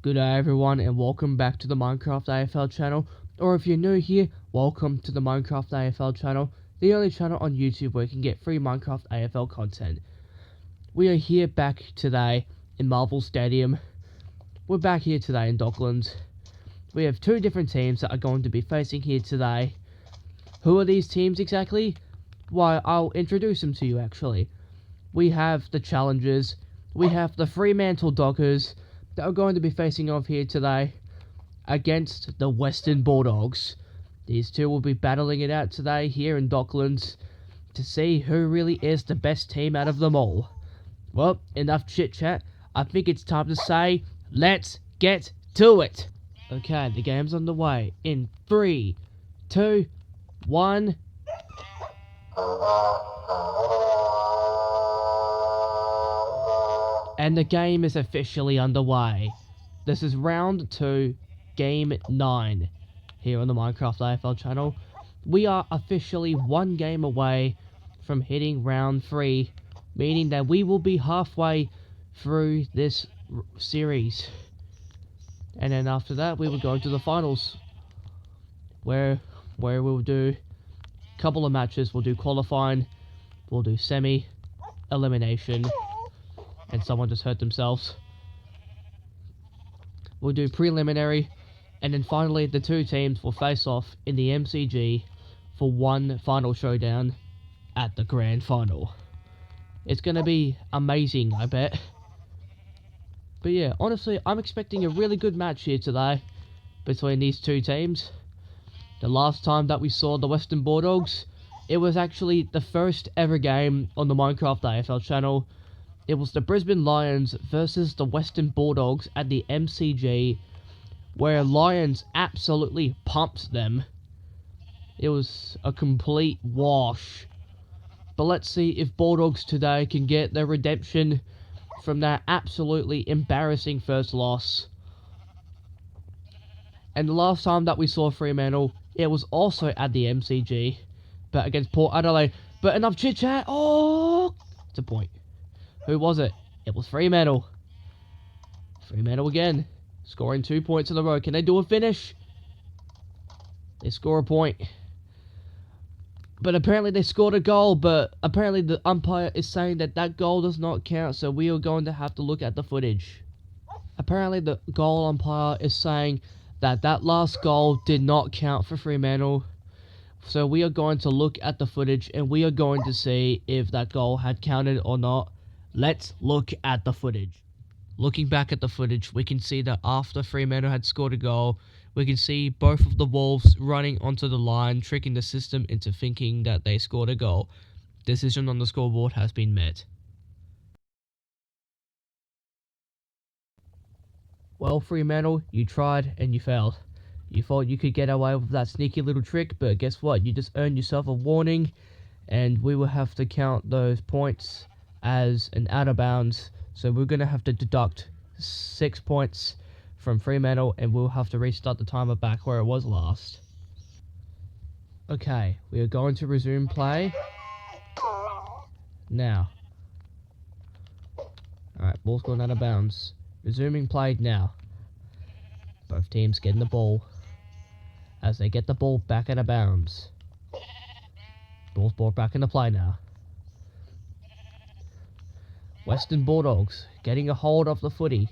Good day everyone, and welcome back to the Minecraft AFL channel, or if you're new here, welcome to the Minecraft AFL channel, the only channel on YouTube where you can get free Minecraft AFL content. We are here back today in Marvel Stadium. We're back here today in Docklands. We have two different teams that are going to be facing here today. Who are these teams exactly? Why, I'll introduce them to you actually. We have the Challengers, we have the Fremantle Dockers, that are going to be facing off here today against the Western Bulldogs. These two will be battling it out today here in Docklands to see who really is the best team out of them all. Well, enough chit chat. I think it's time to say, let's get to it. Okay, the game's underway in 3, 2, 1. And the game is officially underway. This is round 2, game 9, here on the Minecraft AFL channel. We are officially one game away from hitting round 3, meaning that we will be halfway through this series. And then after that, we will go to the finals, where we'll do a couple of matches. We'll do qualifying, we'll do semi, elimination, and someone just hurt themselves. We'll do preliminary, and then finally the two teams will face off in the MCG for one final showdown at the grand final. It's gonna be amazing, I bet. But yeah, honestly, I'm expecting a really good match here today between these two teams. The last time that we saw the Western Bulldogs, it was actually the first ever game on the Minecraft AFL channel. It was the Brisbane Lions versus the Western Bulldogs at the MCG, where Lions absolutely pumped them. It was a complete wash. But let's see if Bulldogs today can get their redemption from that absolutely embarrassing first loss. And the last time that we saw Fremantle, it was also at the MCG, but against Port Adelaide. But enough chit chat. Oh, it's a point. Who was it? It was Fremantle. Fremantle again, scoring 2 points in a row. Can they do a finish? They score a point. But apparently they scored a goal, but apparently the umpire is saying that that goal does not count, so we are going to have to look at the footage. Apparently the goal umpire is saying that that last goal did not count for Fremantle. So we are going to look at the footage, and we are going to see if that goal had counted or not. Let's look at the footage. Looking back at the footage, we can see that after Fremantle had scored a goal, we can see both of the Wolves running onto the line, tricking the system into thinking that they scored a goal. Decision on the scoreboard has been met. Well, Fremantle, you tried and you failed. You thought you could get away with that sneaky little trick, but guess what? You just earned yourself a warning, and we will have to count those points as an out of bounds. So we're going to have to deduct 6 points from Fremantle, and we'll have to restart the timer back where it was last. Okay, we are going to resume play now. Alright, ball's gone out of bounds. Resuming play now. Both teams getting the ball. As they get the ball back out of bounds. Ball's brought back into play now. Western Bulldogs getting a hold of the footy.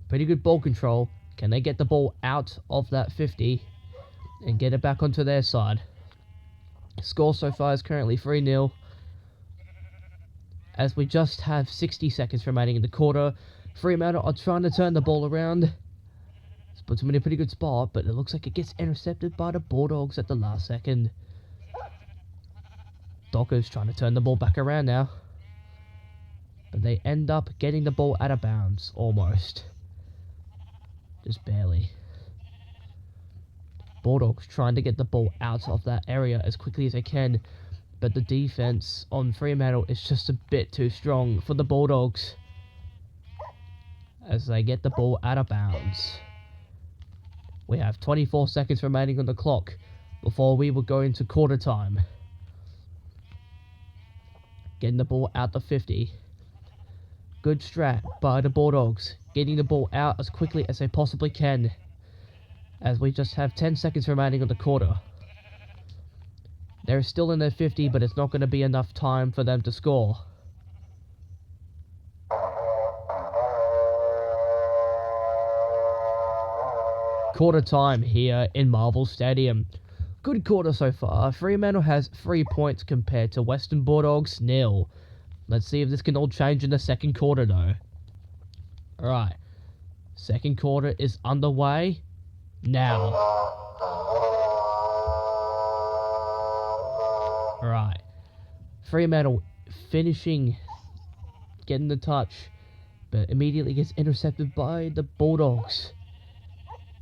Pretty good ball control. Can they get the ball out of that 50 and get it back onto their side? Score so far is currently 3-0. As we just have 60 seconds remaining in the quarter. Fremantle are trying to turn the ball around. It's put them in a pretty good spot, but it looks like it gets intercepted by the Bulldogs at the last second. Dockers trying to turn the ball back around now. But they end up getting the ball out of bounds, almost. Just barely. Bulldogs trying to get the ball out of that area as quickly as they can, but the defense on Fremantle is just a bit too strong for the Bulldogs as they get the ball out of bounds. We have 24 seconds remaining on the clock before we will go into quarter time. Getting the ball out the 50. Good strat by the Bulldogs, getting the ball out as quickly as they possibly can, as we just have 10 seconds remaining on the quarter. They're still in their 50, but it's not going to be enough time for them to score. Quarter time here in Marvel Stadium. Good quarter so far. Fremantle has 3 points compared to Western Bulldogs 0. Let's see if this can all change in the second quarter though. Alright. Second quarter is underway now. Alright. Fremantle finishing, getting the touch, but immediately gets intercepted by the Bulldogs.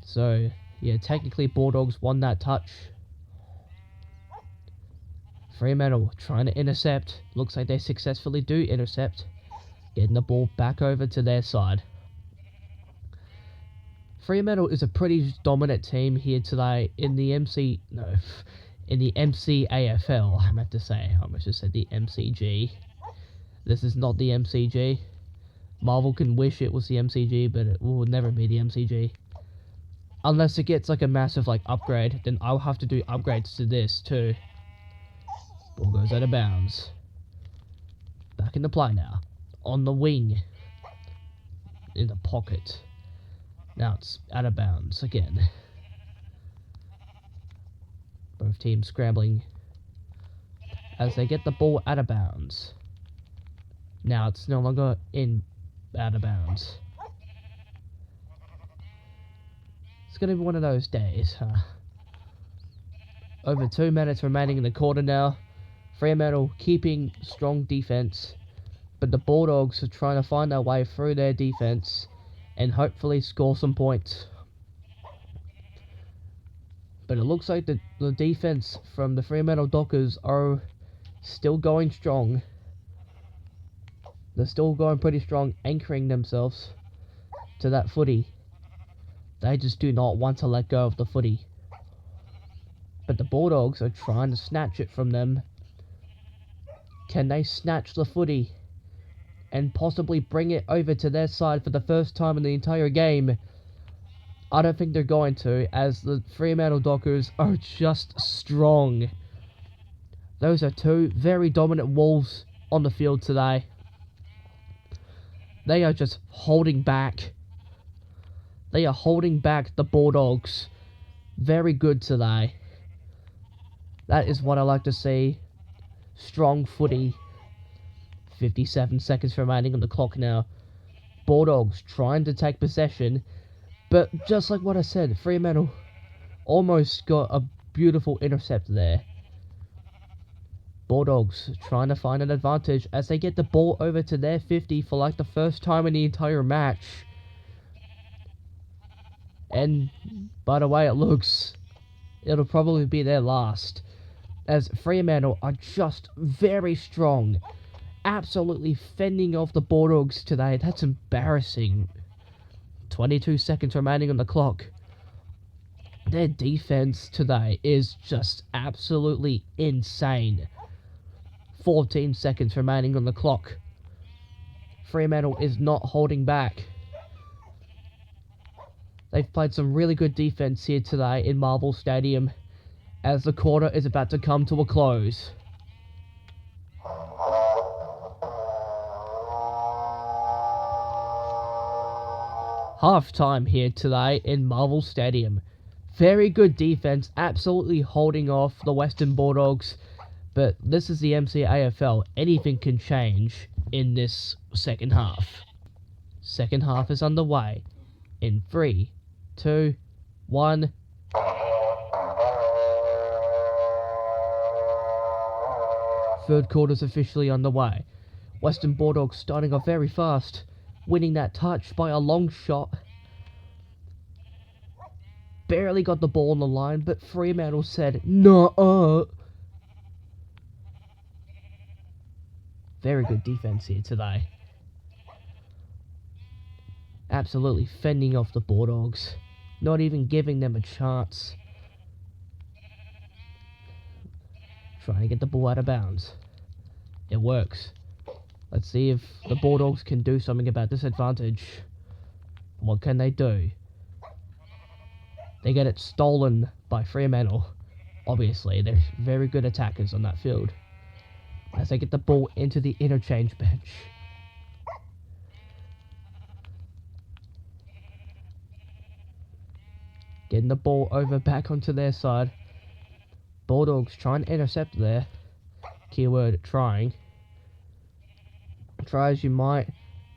So, yeah, technically Bulldogs won that touch. Fremantle trying to intercept. Looks like they successfully do intercept. Getting the ball back over to their side. Fremantle is a pretty dominant team here today in the MCAFL. I meant to say, I almost just said the MCG. This is not the MCG. Marvel can wish it was the MCG, but it will never be the MCG. Unless it gets like a massive like upgrade, then I'll have to do upgrades to this too. Ball goes out of bounds. Back in the play now. On the wing. In the pocket. Now it's out of bounds again. Both teams scrambling as they get the ball out of bounds. Now it's no longer out of bounds. It's going to be one of those days, huh? Over 2 minutes remaining in the quarter now. Fremantle keeping strong defense, but the Bulldogs are trying to find their way through their defense and hopefully score some points. But it looks like the defense from the Fremantle Dockers are still going strong. They're still going pretty strong, anchoring themselves to that footy. They just do not want to let go of the footy. But the Bulldogs are trying to snatch it from them. Can they snatch the footy and possibly bring it over to their side for the first time in the entire game? I don't think they're going to, as the Fremantle Dockers are just strong. Those are two very dominant Wolves on the field today. They are just holding back. They are holding back the Bulldogs. Very good today. That is what I like to see. Strong footy. 57 seconds remaining on the clock now. Bulldogs trying to take possession. But just like what I said, Fremantle almost got a beautiful intercept there. Bulldogs trying to find an advantage as they get the ball over to their 50 for like the first time in the entire match. And by the way it looks, it'll probably be their last, as Fremantle are just very strong, absolutely fending off the Bulldogs today. That's embarrassing. 22 seconds remaining on the clock. Their defense today is just absolutely insane. 14 seconds remaining on the clock. Fremantle is not holding back. They've played some really good defense here today in Marvel Stadium, as the quarter is about to come to a close. Half time here today in Marvel Stadium. Very good defense, absolutely holding off the Western Bulldogs, but this is the MCAFL. Anything can change in this second half. Second half is underway in 3, 2, 1. Third quarter's officially underway. Western Bulldogs starting off very fast, winning that touch by a long shot. Barely got the ball on the line, but Fremantle said, "No." Very good defense here today. Absolutely fending off the Bulldogs. Not even giving them a chance. Trying to get the ball out of bounds. It works. Let's see if the Bulldogs can do something about this advantage. What can they do? They get it stolen by Fremantle. Obviously, they're very good attackers on that field. As they get the ball into the interchange bench. Getting the ball over back onto their side. Bulldogs try and intercept there. Keyword trying. Try as you might.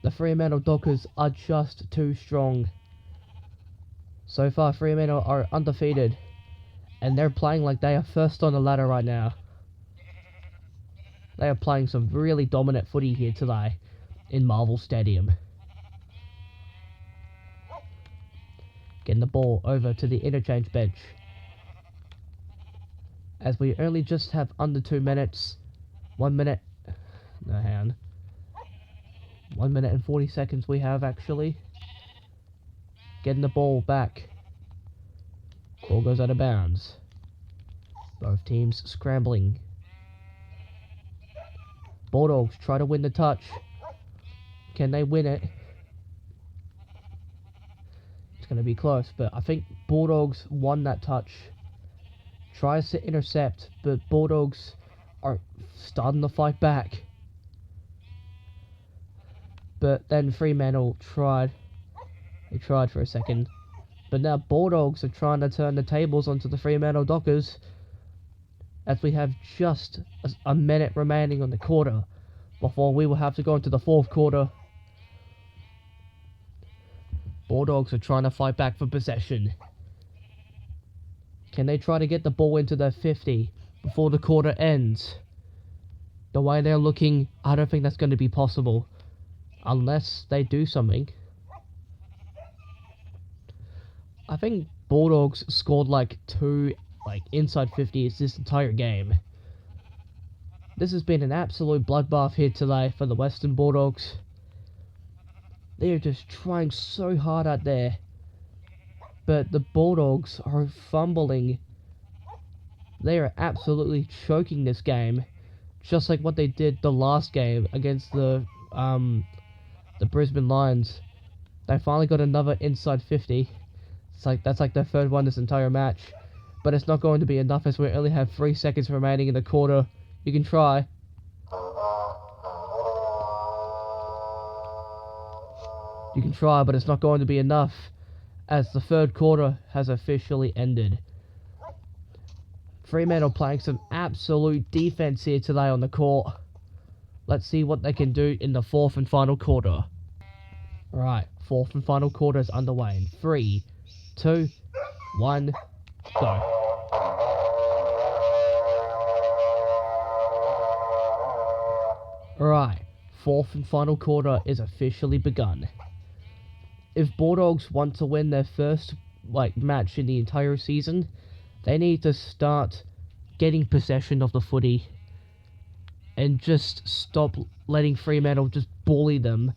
The Fremantle Dockers are just too strong. So far, Fremantle are undefeated. And they're playing like they are first on the ladder right now. They are playing some really dominant footy here today in Marvel Stadium. Getting the ball over to the interchange bench. As we only just have under 2 minutes. 1 minute. No, hang on. 1 minute and 40 seconds we have actually. Getting the ball back. Ball goes out of bounds. Both teams scrambling. Bulldogs try to win the touch. Can they win it? It's going to be close, but I think Bulldogs won that touch. Tries to intercept, but Bulldogs are starting to fight back. But then Fremantle tried. They tried for a second. But now Bulldogs are trying to turn the tables onto the Fremantle Dockers. As we have just a minute remaining on the quarter. Before we will have to go into the fourth quarter. Bulldogs are trying to fight back for possession. Can they try to get the ball into their 50 before the quarter ends? The way they're looking, I don't think that's going to be possible. Unless they do something. I think Bulldogs scored like 2 inside 50s this entire game. This has been an absolute bloodbath here today for the Western Bulldogs. They are just trying so hard out there. But the Bulldogs are fumbling. They are absolutely choking this game. Just like what they did the last game against the Brisbane Lions. They finally got another inside 50. That's like their third one this entire match. But it's not going to be enough as we only have 3 seconds remaining in the quarter. You can try. You can try, but it's not going to be enough. As the third quarter has officially ended. Fremantle playing some absolute defense here today on the court. Let's see what they can do in the fourth and final quarter. Alright, fourth and final quarter is underway in 3, 2, 1, go. Alright, fourth and final quarter is officially begun. If Bulldogs want to win their first match in the entire season, they need to start getting possession of the footy and just stop letting Fremantle just bully them,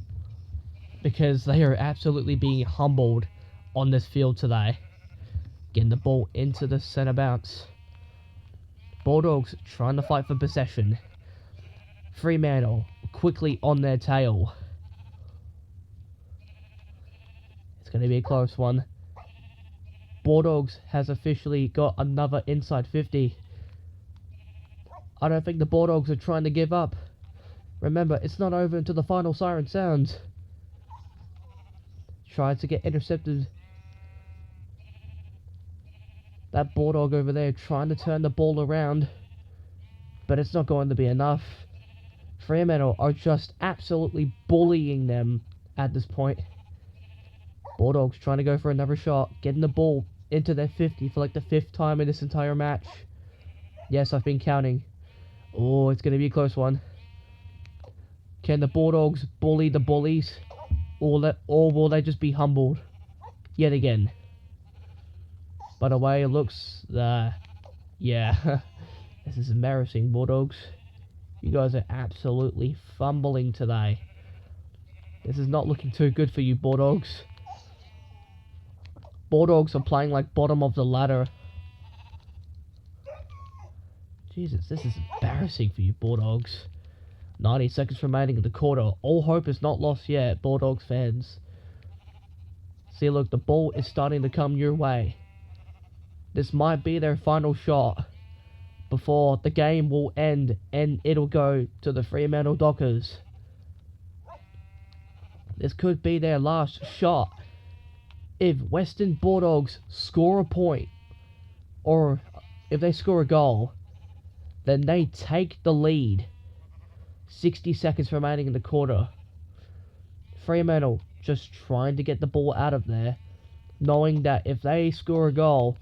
because they are absolutely being humbled on this field today. Getting the ball into the centre bounce. Bulldogs trying to fight for possession. Fremantle quickly on their tail. It's going to be a close one. Bulldogs has officially got another inside 50. I don't think the Bulldogs are trying to give up. Remember, it's not over until the final siren sounds. Tried to get intercepted. That Bulldog over there trying to turn the ball around. But it's not going to be enough. Fremantle are just absolutely bullying them at this point. Bulldogs trying to go for another shot. Getting the ball into their 50 for the 5th time in this entire match. Yes, I've been counting. Oh, it's going to be a close one. Can the Bulldogs bully the bullies? Or will they just be humbled yet again? By the way, it looks... yeah. This is embarrassing, Bulldogs. You guys are absolutely fumbling today. This is not looking too good for you, Bulldogs. Bulldogs are playing like bottom of the ladder. Jesus, this is embarrassing for you, Bulldogs. 90 seconds remaining in the quarter. All hope is not lost yet, Bulldogs fans. See, look, the ball is starting to come your way. This might be their final shot before the game will end and it'll go to the Fremantle Dockers. This could be their last shot. If Western Bulldogs score a point, or if they score a goal, then they take the lead. 60 seconds remaining in the quarter. Fremantle just trying to get the ball out of there, knowing that if they score a goal,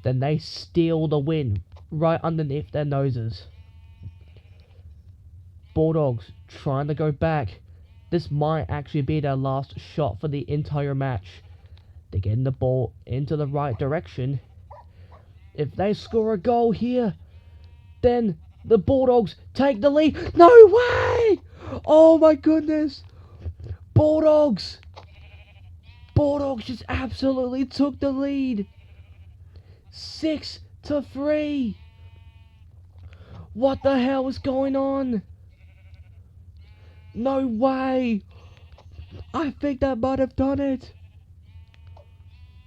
then they steal the win right underneath their noses. Bulldogs trying to go back. This might actually be their last shot for the entire match. They're getting the ball into the right direction. If they score a goal here, then the Bulldogs take the lead. No way! Oh my goodness! Bulldogs! Bulldogs just absolutely took the lead. 6-3. What the hell is going on? No way! I think that might have done it.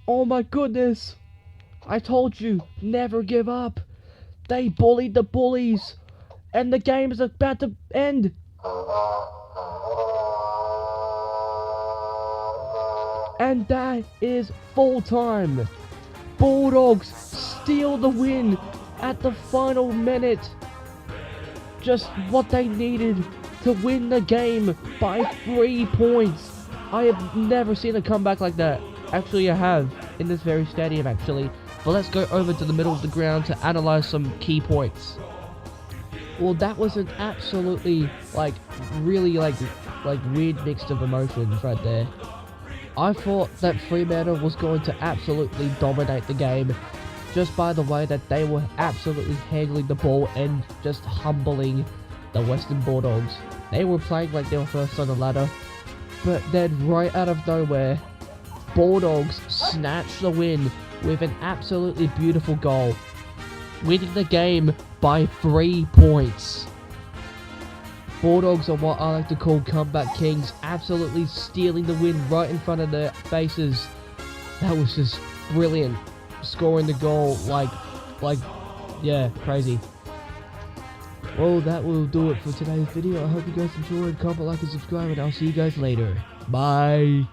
Oh my goodness! I told you, never give up. They bullied the bullies, and the game is about to end. And that is full time. Bulldogs steal the win at the final minute. Just what they needed to win the game by 3 points. I have never seen a comeback like that. Actually, I have, in this very stadium, actually. But let's go over to the middle of the ground to analyze some key points. Well, that was an absolutely, really weird mix of emotions right there. I thought that Fremantle was going to absolutely dominate the game, just by the way that they were absolutely handling the ball and just humbling the Western Bulldogs. They were playing like they were first on the ladder, but then right out of nowhere, Bulldogs snatched the win with an absolutely beautiful goal, winning the game by 3 points. Bulldogs are what I like to call comeback kings, absolutely stealing the win right in front of their faces. That was just brilliant. Scoring the goal yeah, crazy. Well, that will do it for today's video. I hope you guys enjoyed. Comment, like, and subscribe, and I'll see you guys later. Bye.